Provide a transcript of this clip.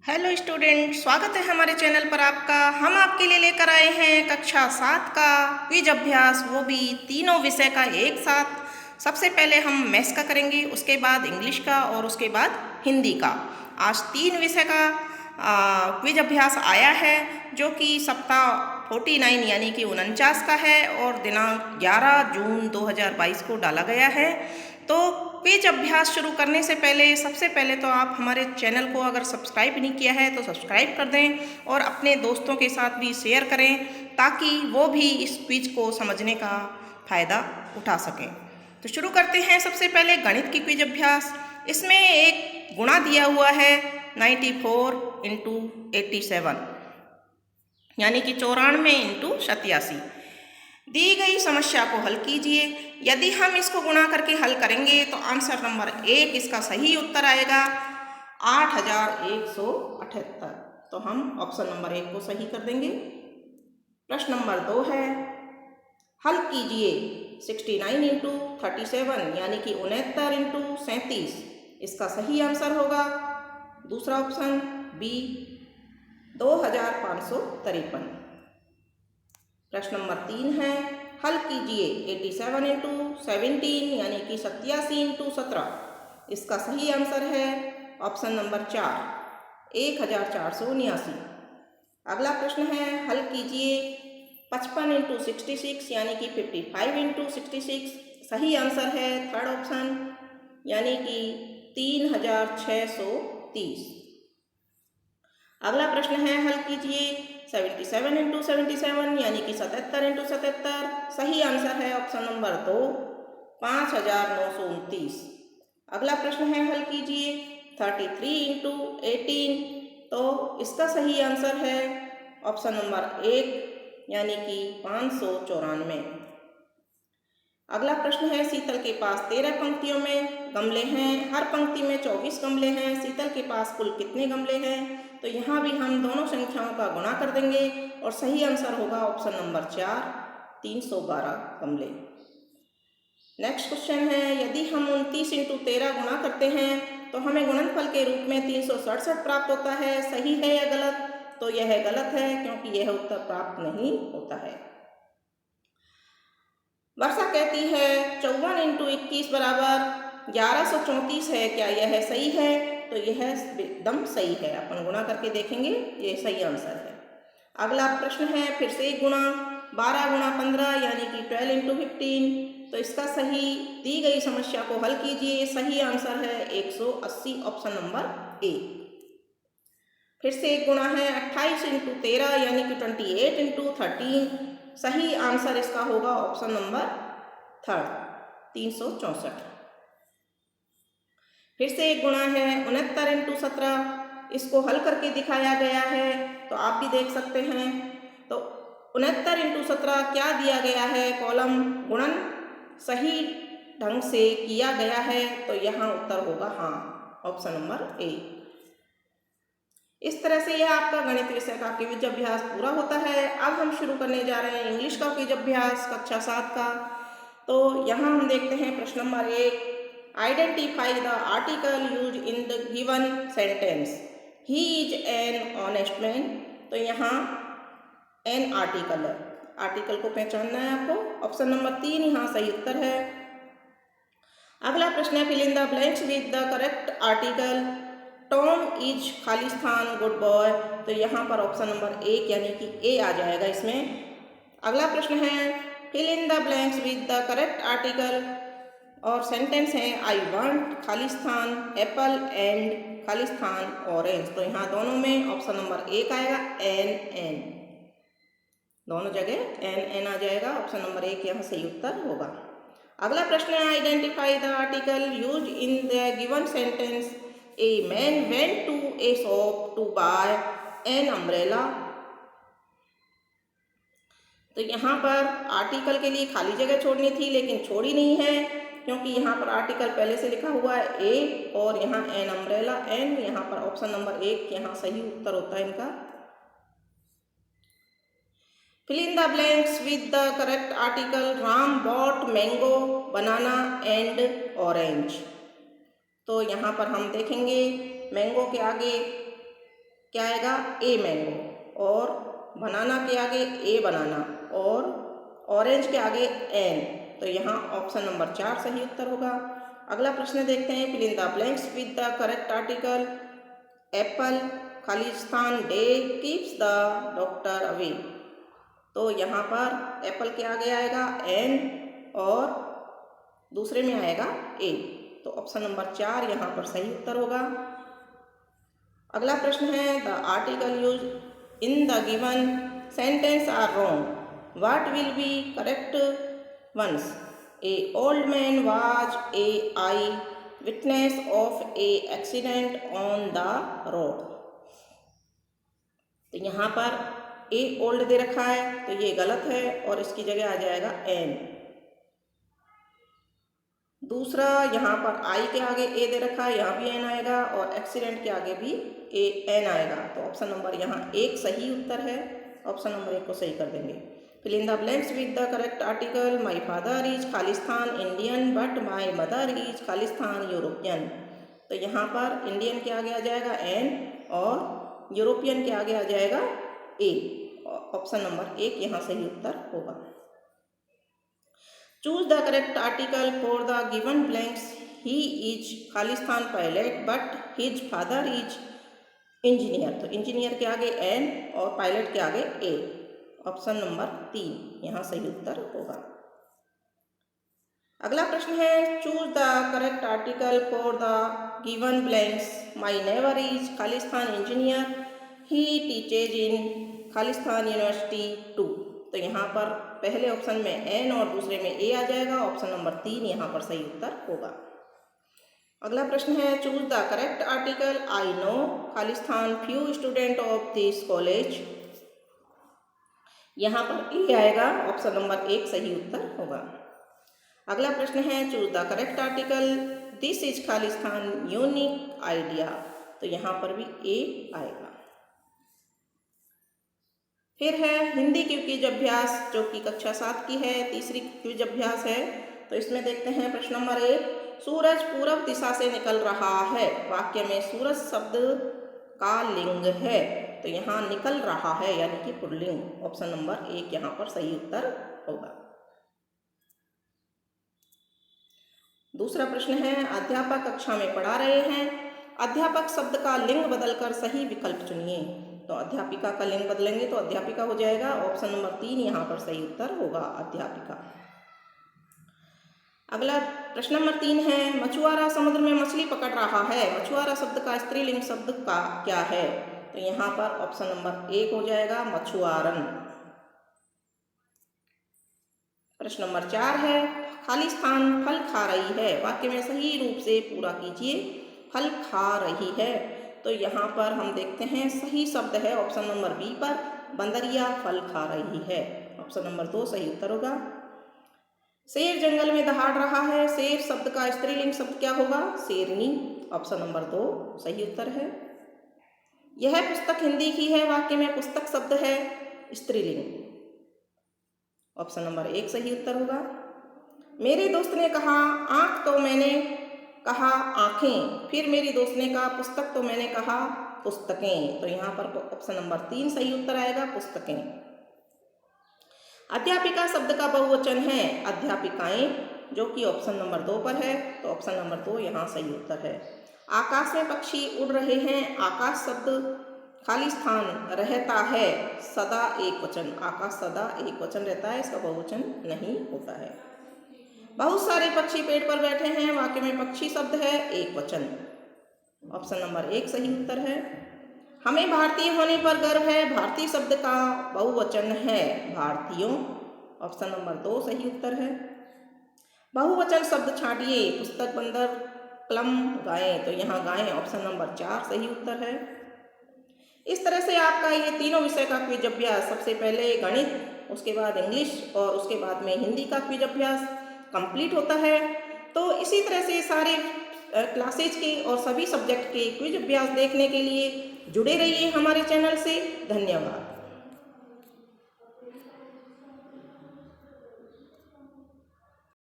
Hello student, स्वागत है हमारे चैनल पर आपका। हम आपके लिए लेकर आए हैं कक्षा 7 का क्विज अभ्यास, वो भी तीनों विषय का एक साथ। सबसे पहले हम मैथ्स का करेंगे, उसके बाद इंग्लिश का और उसके बाद हिंदी का। आज 3 विषय का क्विज अभ्यास आया है, जो कि सप्ताह 49 यानी कि 49 का है और दिनांक 11 जून 2022 को डाला गया है। तो क्विज अभ्यास शुरू करने से पहले सबसे पहले तो आप हमारे चैनल को अगर सब्सक्राइब नहीं किया है तो सब्सक्राइब कर दें और अपने दोस्तों के साथ भी शेयर करें, ताकि वो भी इस क्विज को समझने का फ़ायदा उठा सकें। तो शुरू करते हैं सबसे पहले गणित की क्विज अभ्यास। इसमें एक गुणा दिया हुआ है 94 इंटू 87 यानी कि 94 इंटू 87। दी गई समस्या को हल कीजिए। यदि हम इसको गुणा करके हल करेंगे तो आंसर नंबर 1 इसका सही उत्तर आएगा 8178। तो हम ऑप्शन नंबर 1 को सही कर देंगे। प्रश्न नंबर 2 है, हल कीजिए 69 इंटू 37 यानी कि 69 इंटू 37। इसका सही आंसर होगा दूसरा ऑप्शन बी 2553। प्रश्न नंबर 3 है, हल कीजिए 87 इंटू 17 यानी कि 87 इंटू 17। इसका सही आंसर है ऑप्शन नंबर 4 1479। अगला प्रश्न है, हल कीजिए 55 इंटू 66 यानी कि 55 इंटू 66। सही आंसर है थर्ड ऑप्शन यानी कि 3630। अगला प्रश्न है, हल कीजिए 77 इंटू 77 यानी कि 77 इंटू 77। सही आंसर है ऑप्शन नंबर 2 5929। अगला प्रश्न है, हल कीजिए 33 इंटू 18। तो इसका सही आंसर है ऑप्शन नंबर 1 यानी कि 594। अगला प्रश्न है, शीतल के पास 13 पंक्तियों में गमले हैं, हर पंक्ति में 24 गमले हैं। शीतल के पास कुल कितने गमले हैं? तो यहाँ भी हम दोनों संख्याओं का गुणा कर देंगे और सही आंसर होगा ऑप्शन नंबर 4 312 गमले। नेक्स्ट क्वेश्चन है, यदि हम 29 इंटू 13 गुणा करते हैं तो हमें गुणनफल के रूप में 367 प्राप्त होता है। सही है या गलत? तो यह गलत है, क्योंकि यह उत्तर प्राप्त नहीं होता है। वर्षा कहती है 54 इंटू 21 बराबर 1134 है, क्या यह सही है? तो यह एकदम सही है। अपन गुणा करके देखेंगे, ये सही आंसर है। अगला प्रश्न है, फिर से एक गुणा 12 गुणा 15 यानी कि 12 इंटू 15। तो इसका सही दी गई समस्या को हल कीजिए। सही आंसर है 180 ऑप्शन नंबर ए। फिर से एक गुणा है 28 इंटू 13 यानी कि 28 इंटू 13। सही आंसर इसका होगा ऑप्शन नंबर थर्ड 364। फिर से एक गुणा है 69 इंटू 17। इसको हल करके दिखाया गया है, तो आप भी देख सकते हैं। तो 69 इंटू 17 क्या दिया गया है? कॉलम गुणन सही ढंग से किया गया है, तो यहाँ उत्तर होगा हाँ ऑप्शन नंबर ए। इस तरह से यह आपका गणित विषय का क्विज अभ्यास पूरा होता है। अब हम शुरू करने जा रहे हैं इंग्लिश का क्विज अभ्यास कक्षा 7 का। तो यहाँ हम देखते हैं प्रश्न number 1, identify the article use in the given sentence. He is an honest man. तो यहाँ एन आर्टिकल है, आर्टिकल को पहचानना है आपको। ऑप्शन नंबर 3 यहाँ सही उत्तर है। अगला प्रश्न है, fill in the blanks with the correct article. Tom is खालिस्तान गुड बॉय। तो यहाँ पर ऑप्शन नंबर 1 यानी कि ए आ जाएगा इसमें। अगला प्रश्न है, fill in the blanks with the correct article और सेंटेंस है, आई वांट खालिस्तान एप्पल एंड खालिस्तान ऑरेंज। तो यहाँ दोनों में ऑप्शन नंबर 1 आएगा एन एन, दोनों जगह एन एन आ जाएगा। ऑप्शन नंबर 1 यहाँ सही उत्तर होगा। अगला प्रश्न है, identify the article use in the given sentence. A man went to a shop to buy an umbrella। तो यहाँ पर आर्टिकल के लिए खाली जगह छोड़नी थी, लेकिन छोड़ी नहीं है, क्योंकि यहाँ पर आर्टिकल पहले से लिखा हुआ है ए और यहाँ एन अम्ब्रेला एन। यहाँ पर ऑप्शन नंबर 1 यहाँ सही उत्तर होता है इनका। Fill in the blanks with the correct article. Ram bought mango banana and orange. तो यहाँ पर हम देखेंगे मैंगो के आगे क्या आएगा, ए मैंगो, और बनाना के आगे ए बनाना, और ऑरेंज के आगे एन, तो यहाँ ऑप्शन नंबर 4 सही उत्तर होगा। अगला प्रश्न देखते हैं, fill in the blanks with the correct article. Apple, खाली स्थान day keeps the doctor away, तो यहाँ पर एप्पल के आगे आएगा एन और दूसरे में आएगा ए, तो ऑप्शन नंबर 4 यहाँ पर सही उत्तर होगा। अगला प्रश्न है, the article use in the given sentence are wrong, what will be correct ones. A old man was a eyewitness of a accident on the road, तो यहाँ पर ए ओल्ड दे रखा है तो ये गलत है और इसकी जगह आ जाएगा एन। दूसरा, यहाँ पर आई के आगे ए दे रखा है, यहाँ भी एन आएगा, और एक्सीडेंट के आगे भी ए एन आएगा, तो ऑप्शन नंबर यहाँ 1 सही उत्तर है। ऑप्शन नंबर 1 को सही कर देंगे। Fill in the blanks with the correct article. My father is खालिस्तान Indian but my mother is खालिस्तान यूरोपियन, तो यहाँ पर इंडियन के आगे आ जाएगा एन और यूरोपियन के आगे आ जाएगा ए, ऑप्शन नंबर 1 यहाँ सही उत्तर होगा। Choose the correct article for the given blanks. He is Khalistan pilot but his father is engineer, तो इंजीनियर के आगे एन और पायलट के आगे ए, ऑप्शन नंबर 3 यहाँ सही उत्तर होगा। अगला प्रश्न है, choose the correct article for the given blanks. My neighbour is Khalistan engineer, he teaches in Khalistan university 2, तो यहाँ पर पहले ऑप्शन में एन और दूसरे में ए आ जाएगा, ऑप्शन नंबर 3 यहाँ पर सही उत्तर होगा। अगला प्रश्न है, choose the correct article. I know Khalistan few student of this college, यहाँ पर ए आएगा, ऑप्शन नंबर 1 सही उत्तर होगा। अगला प्रश्न है, choose the correct article. This is Khalistan unique idea, तो यहाँ पर भी ए आएगा। फिर है हिंदी की क्विज अभ्यास, जो कि कक्षा 7 की है, तीसरी क्विज अभ्यास है। तो इसमें देखते हैं प्रश्न नंबर 1, सूरज पूर्व दिशा से निकल रहा है, वाक्य में सूरज शब्द का लिंग है, तो यहाँ निकल रहा है यानी कि पुल्लिंग, ऑप्शन नंबर 1 यहाँ पर सही उत्तर होगा। दूसरा प्रश्न है, अध्यापक कक्षा में पढ़ा रहे हैं, अध्यापक शब्द का लिंग बदलकर सही विकल्प चुनिए, तो अध्यापिका का लिंग बदलेंगे तो अध्यापिका हो जाएगा, ऑप्शन नंबर 3 यहाँ पर सही उत्तर होगा, अध्यापिका। अगला प्रश्न नंबर 3 है, मछुआरा समुद्र में मछली पकड़ रहा है, मछुआरा शब्द का स्त्रीलिंग शब्द का क्या है, तो यहाँ पर ऑप्शन नंबर 1 हो जाएगा, मछुआरन। प्रश्न नंबर 4 है, खालिस्तान फल खा रही है, वाक्य में सही रूप से पूरा कीजिए, फल खा रही है, तो यहाँ पर हम देखते हैं सही शब्द है ऑप्शन नंबर बी पर, बंदरिया फल खा रही है, ऑप्शन नंबर 2 सही उत्तर होगा। शेर जंगल में दहाड़ रहा है, शेर शब्द का स्त्रीलिंग शब्द क्या होगा, शेरनी, ऑप्शन नंबर 2 सही उत्तर है। यह पुस्तक हिंदी की है, वाक्य में पुस्तक शब्द है स्त्रीलिंग, ऑप्शन नंबर 1 सही उत्तर होगा। मेरे दोस्त ने कहा आँख, तो मैंने कहा आँखें, फिर मेरी दोस्त ने कहा पुस्तक, तो मैंने कहा पुस्तकें, तो यहाँ पर ऑप्शन नंबर 3 सही उत्तर आएगा, पुस्तकें। अध्यापिका शब्द का बहुवचन है अध्यापिकाएं, जो कि ऑप्शन नंबर 2 पर है, तो ऑप्शन नंबर 2 यहाँ सही उत्तर है। आकाश में पक्षी उड़ रहे हैं, आकाश शब्द खाली स्थान रहता है सदा एक वचन, आकाश सदा एक वचन रहता है, इसका बहुवचन नहीं होता है। बहुत सारे पक्षी पेड़ पर बैठे हैं, वाक्य में पक्षी शब्द है एक वचन, ऑप्शन नंबर 1 सही उत्तर है। हमें भारतीय होने पर गर्व है, भारतीय शब्द का बहुवचन है भारतीयों, ऑप्शन नंबर 2 सही उत्तर है। बहुवचन शब्द छांटिए, पुस्तक, बंदर, कलम, गायें, तो यहाँ गायें, ऑप्शन नंबर 4 सही उत्तर है। इस तरह से आपका ये तीनों विषय का क्विज अभ्यास, सबसे पहले गणित, उसके बाद इंग्लिश और उसके बाद में हिंदी का क्विज अभ्यास कंप्लीट होता है। तो इसी तरह से सारे क्लासेज के और सभी सब्जेक्ट के क्विज अभ्यास देखने के लिए जुड़े रहिए हमारे चैनल से। धन्यवाद।